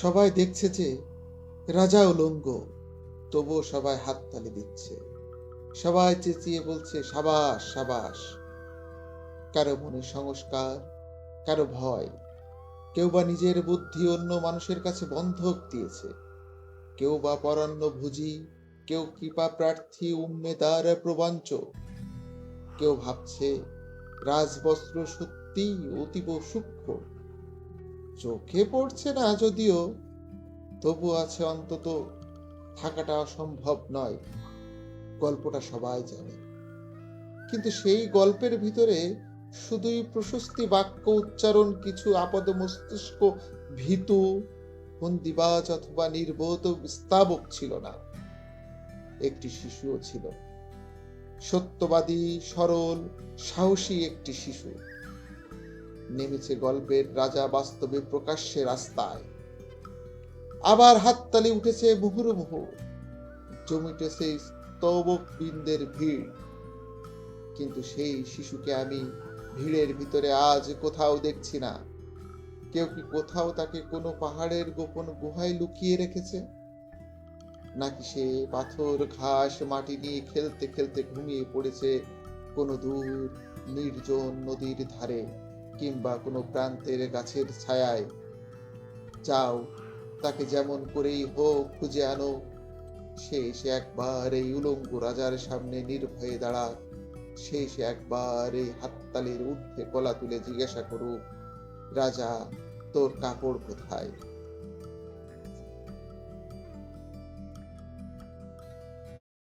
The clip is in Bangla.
সবাই দেখছে যে রাজা উলঙ্গ, তবুও সবাই হাততালি দিচ্ছে। সবাই চেঁচিয়ে বলছে সাবাস সাবাস। কারো মনে সংস্কার, কারো ভয়, কেউ বা নিজের বুদ্ধি অন্য মানুষের কাছে বন্ধক দিয়েছে, কেউ বা পরান্নভোজী, কেউ কৃপা প্রার্থী উম্মেদার প্রবঞ্চক, কেউ ভাবছে রাজবস্ত্র সত্যি অতীব সূক্ষ্ম, চোখে পড়ছে না যদিও, তবু আছে অন্তত থাকাটা অসম্ভব নয়। গল্পটা সবাই জানে, কিন্তু সেই গল্পের ভিতরে শুধুই প্রশস্তি বাক্য উচ্চারণ, কিছু আপদ মস্তিষ্ক ভীতু ফন্দিবাজ অথবা নির্বোধ স্তাবক ছিল না। একটি শিশুও ছিল, সত্যবাদী, সরল, সাহসী একটি শিশু। নেমেছে গল্পের রাজা বাস্তবে প্রকাশ্যে রাস্তায়। আবার হাততালি উঠেছে মুহুর্মুহু, জমিটেছে স্তবক বৃন্দের ভিড়। কিন্তু সেই শিশুকে আমি ভিড়ের ভিতরে আজ কোথাও দেখছি না। কেউ কি কোথাও তাকে কোনো পাহাড়ের গোপন গুহায় লুকিয়ে রেখেছে? নাকি সে পাথর ঘাস মাটি নিয়ে খেলতে খেলতে ঘুমিয়ে পড়েছে কোনো দূর নির্জন নদীর ধারে, কিংবা কোনো প্রান্তের গাছের ছায়ায়? যাও, তাকে যেমন করেই হোক খুঁজে আনো। সে একবার এই উলঙ্গ রাজার সামনে নির্ভয়ে দাঁড়াক। সে একবার এই হাততালির ঊর্ধ্বে গলা তুলে জিজ্ঞাসা করুক, রাজা, তোর কাপড় কোথায়?